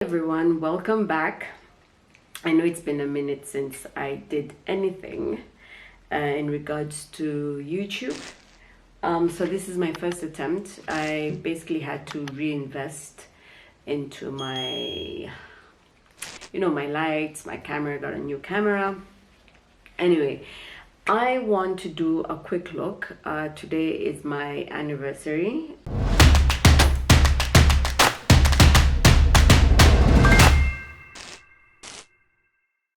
Everyone, welcome back. I know it's been a minute since I did anything in regards to YouTube. So this is my first attempt. I basically had to reinvest into my lights, my camera, got a new camera. Anyway, I want to do a quick look. Today is my anniversary.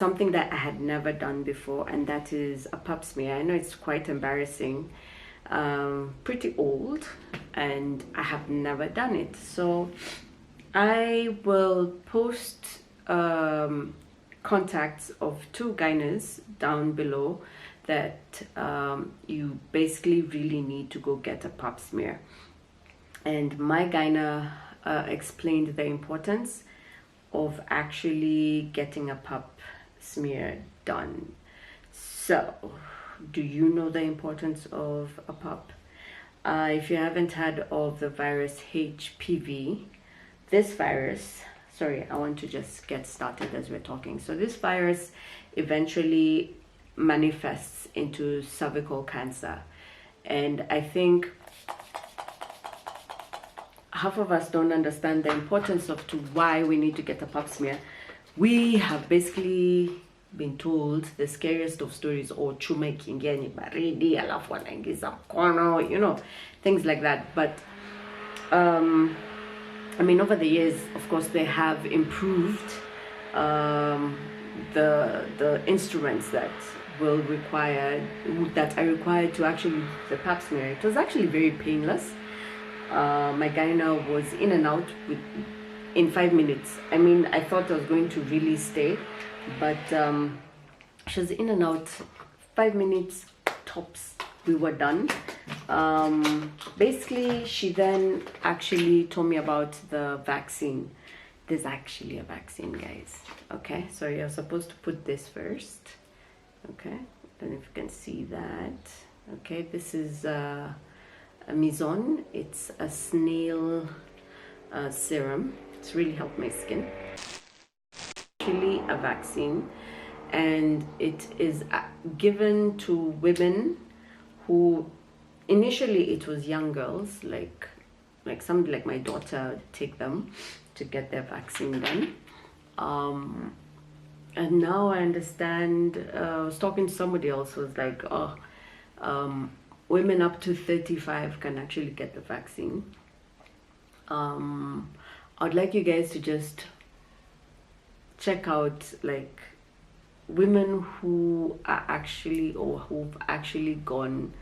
Something that I had never done before, and that is a pap smear. I know it's quite embarrassing, pretty old, and I have never done it. So I will post contacts of two gynaes down below that you basically really need to go get a pap smear. And my gyna explained the importance of actually getting a pap smear done. So, do you know the importance of a pap? If you haven't heard of the virus HPV, this virus, sorry, I want to just get started as we're talking. So this virus eventually manifests into cervical cancer, and I think half of us don't understand the importance of why we need to get a pap smear. We have basically been told the scariest of stories, or chuma ikiingia ni baridi alafu wanaingiza mkono, things like that. But I mean, over the years, of course, they have improved the instruments that are required to actually do the pap smear. It was actually very painless. My gyna was in and out in 5 minutes. I mean, I thought I was going to really stay, but she was in and out 5 minutes tops. We were done. Basically, she then actually told me about the vaccine. There's actually a vaccine, guys. Okay, so you're supposed to put this first. Okay, I don't know if you can see that. Okay, this is a Mizon. It's a snail serum. It's really helped my skin. Actually a vaccine, and it is given to women who initially it was young girls, like somebody like my daughter take them to get their vaccine done. And now I understand, I was talking to somebody else who was like, women up to 35 can actually get the vaccine. I'd like you guys to just check out like women who are actually, or who've actually gone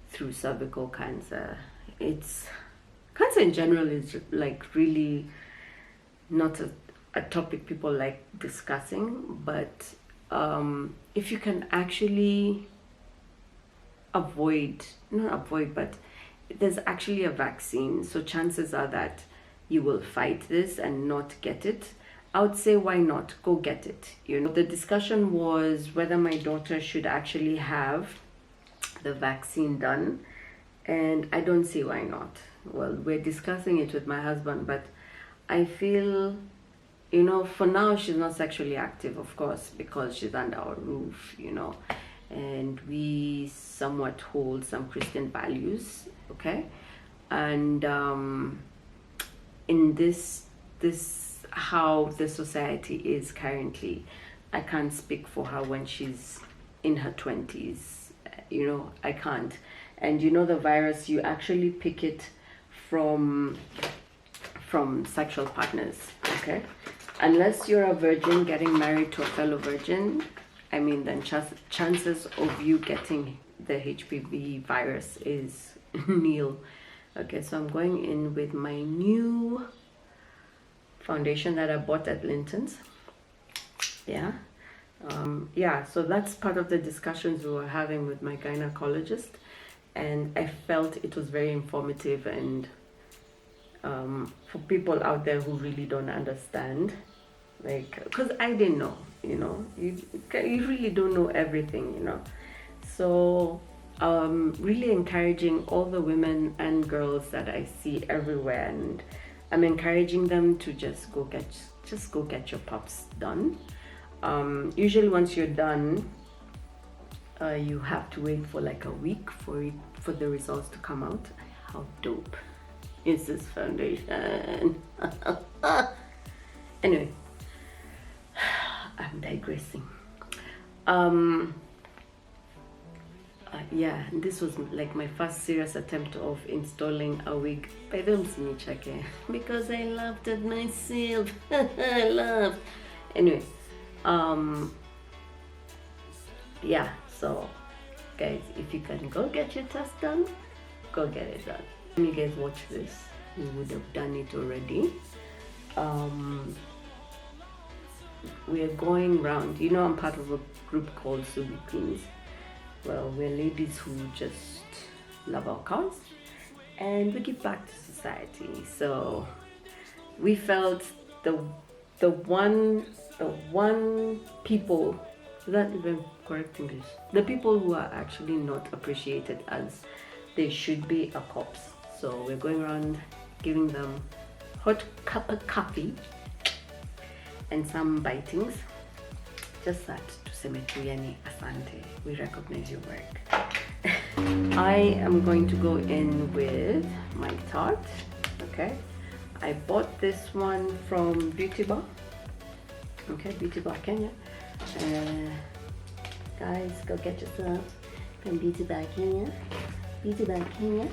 through cervical cancer. Cancer in general is like really not a topic people like discussing, but if you can actually not avoid, but there's actually a vaccine, so chances are that you will fight this and not get it. I would say, why not go get it? The discussion was whether my daughter should actually have the vaccine done, and I don't see why not. Well, we're discussing it with my husband, but I feel, for now she's not sexually active, of course, because she's under our roof, and we somewhat hold some Christian values, okay? And in this how the society is currently, I can't speak for her when she's in her 20s, I can't. And the virus, you actually pick it from sexual partners, okay? Unless you're a virgin getting married to a fellow virgin, I mean, then chances of you getting the HPV virus is nil. Okay, so I'm going in with my new foundation that I bought at Linton's. Yeah. So that's part of the discussions we were having with my gynecologist, and I felt it was very informative, and for people out there who really don't understand, because I didn't know, you really don't know everything, so really encouraging all the women and girls that I see everywhere, and I'm encouraging them to just go just go get your PAPs done. Usually once you're done, you have to wait for like a week for the results to come out. How dope is this foundation? Anyway, I'm digressing. Yeah, this was like my first serious attempt of installing a wig by the Msinichake because I laughed at myself. I laughed. Anyway, yeah, so guys, if you can go get your test done, go get it done. When you guys watch this, you would have done it already. We're going round, you know, I'm part of a group called Subi Queens. Well, we're ladies who just love our cause and we give back to society. So we felt the one people, is that even correct English? The people who are actually not appreciated as they should be are cops. So we're going around giving them hot cup of coffee and some bitings. Just that to Semetuyani Asante, we recognize your work. I am going to go in with my tart. Okay, I bought this one from Beauty Bar. Okay, Beauty Bar Kenya. Guys, go get yourself from Beauty Bar Kenya. Beauty Bar Kenya.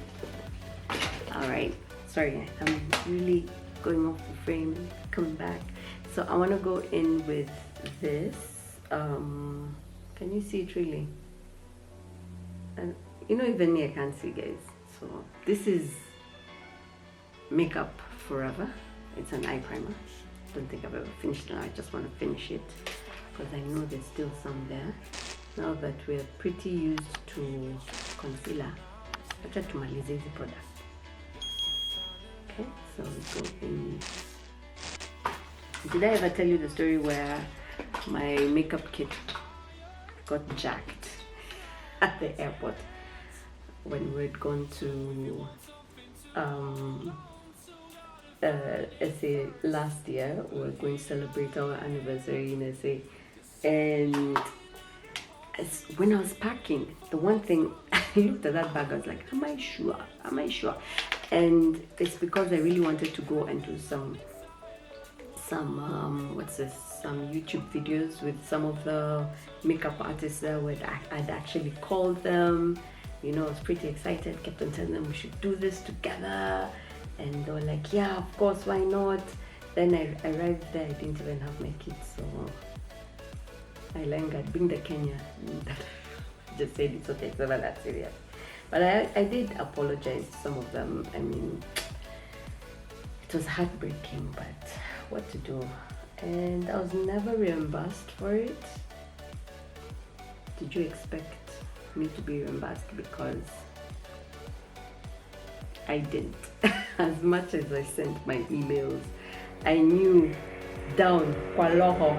All right, sorry, I'm really going off the frame. Coming back. So I want to go in with this. Can you see it really? And you know, even me I can't see, guys. So this is Makeup Forever. It's an eye primer. Don't think I've ever finished it. I just want to finish it because I know there's still some there. Now that we're pretty used to concealer, I try to malize the product. Okay, so we go in. Did I ever tell you the story where my makeup kit got jacked at the airport when we'd gone to SA last year? We were going to celebrate our anniversary in SA, and when I was packing, the one thing I looked at that bag, I was like, am I sure? Am I sure? And it's because I really wanted to go and do some YouTube videos with some of the makeup artists there where I'd actually called them. You know, I was pretty excited, kept on telling them we should do this together, and they were like, yeah, of course, why not? Then I arrived there, I didn't even have my kids, so I lingered, being the Kenya. Just said it's okay, it's never that serious. But I did apologize to some of them. I mean, it was heartbreaking, but what to do? And I was never reimbursed for it. Did you expect me to be reimbursed? Because I didn't. As much as I sent my emails, I knew down, Kwaloho.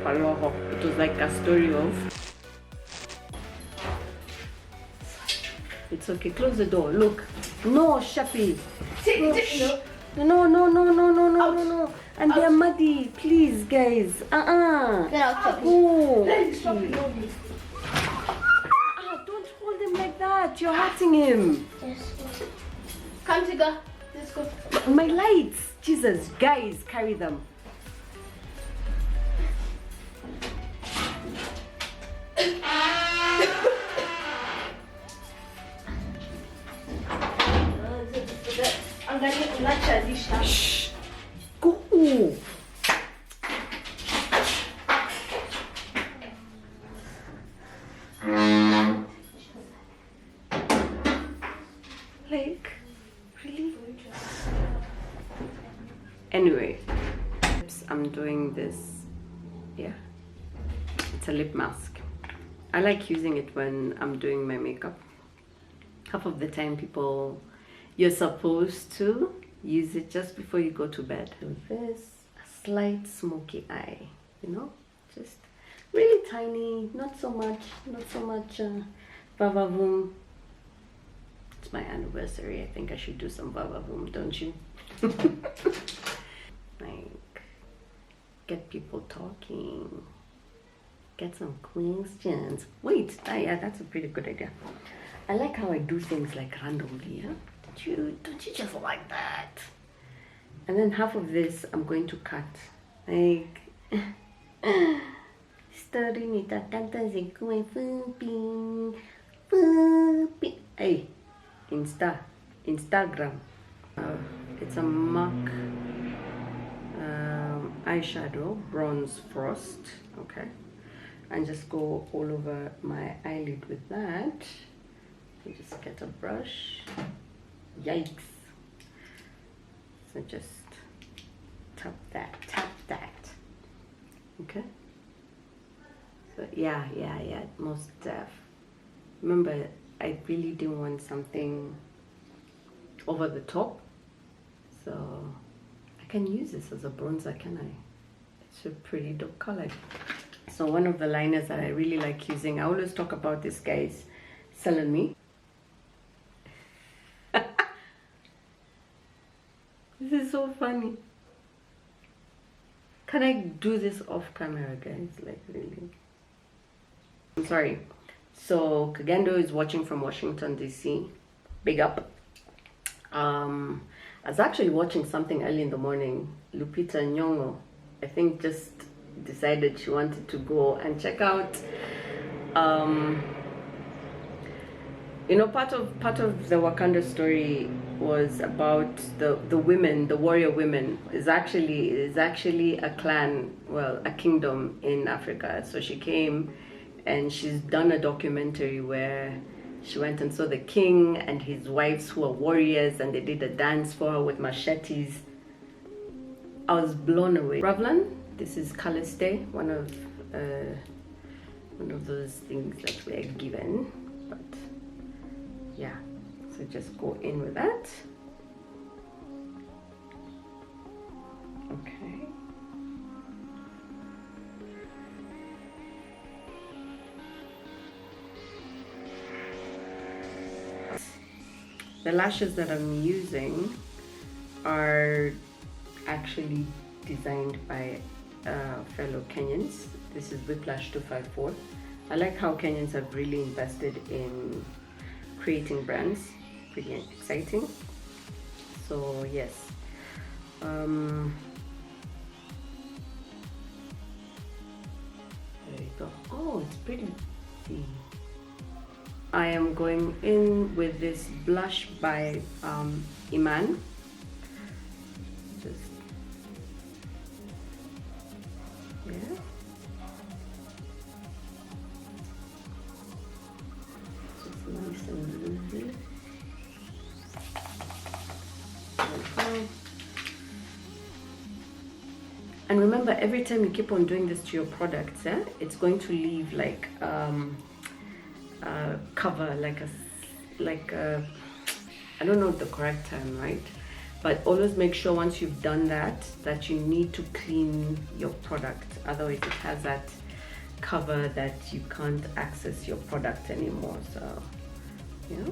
It was like a story of, it's okay, close the door, look. No, Shappy. No. And they're muddy. Please, guys. Get out, Oh. Don't hold him like that. You're hurting him. Yes. Come, Tigger. Let's go. My lights. Jesus, guys, carry them. Shh. Go. Like, really? Anyway, I'm doing this. Yeah, it's a lip mask. I like using it when I'm doing my makeup. Half of the time you're supposed to use it just before you go to bed. With this, a slight smoky eye, you know, just really tiny, not so much vavavoom. It's my anniversary. I think I should do some vavavoom, don't you? Nice. get people talking. Get some questions. Wait, yeah, that's a pretty good idea. I like how I do things like randomly, yeah? Don't you just like that? And then half of this I'm going to cut. Like story nita tanta zekue fuping. Hey, Instagram. It's a MAC eyeshadow, Bronze Frost. Okay, and just go all over my eyelid with that. You just get a brush. Yikes! So just tap that. Okay. So yeah, most def. Remember, I really didn't want something over the top, so I can use this as a bronzer, can I? It's a pretty dope color. So one of the liners that I really like using, I always talk about this, guys, selling me. This is so funny. Can I do this off camera, guys? Like, really? I'm sorry. So Kagendo is watching from Washington DC. Big up. I was actually watching something early in the morning. Lupita Nyong'o, I think, just decided she wanted to go and check out. You know, part of the Wakanda story was about the women, the warrior women. Is actually a clan, well, a kingdom in Africa. So she came, and she's done a documentary where she went and saw the king and his wives who are warriors, and they did a dance for her with machetes. I was blown away. Ravlan, this is Colors Day, one of those things that we're given, but yeah, so just go in with that. Okay. The lashes that I'm using are actually designed by fellow Kenyans. This is Whiplash 254. I like how Kenyans have really invested in creating brands. Pretty exciting. So yes. There you go. Oh, it's pretty. See. I am going in with this blush by Iman. Just, yeah. Just nice and loosey. Okay. And remember, every time you keep on doing this to your products, it's going to leave like cover, like a I don't know the correct term, right? But always make sure once you've done that you need to clean your product, otherwise it has that cover that you can't access your product anymore. So yeah,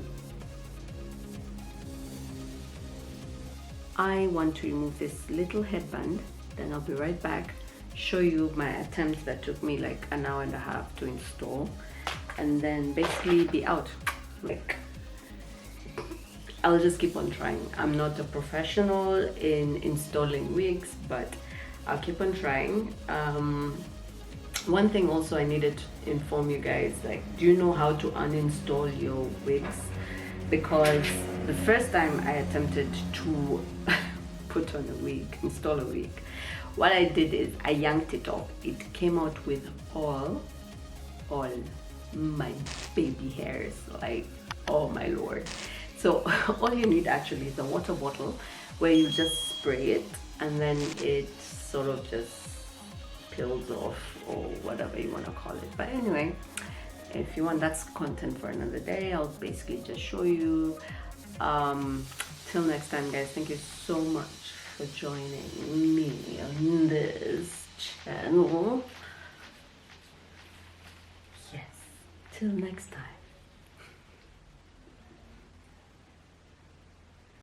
I want to remove this little headband, then I'll be right back, show you my attempt that took me like an hour and a half to install, and then basically be out. Like, I'll just keep on trying. I'm not a professional in installing wigs, but I'll keep on trying. One thing also I needed to inform you guys, like, do you know how to uninstall your wigs? Because the first time I attempted to put on a wig, install a wig, what I did is I yanked it off. It came out with all my baby hairs, like, oh my lord. So all you need actually is a water bottle where you just spray it, and then it sort of just peels off, or whatever you want to call it. But anyway, if you want, that's content for another day. I'll basically just show you. Till next time, guys, thank you so much for joining me on this channel. Yes, till next time.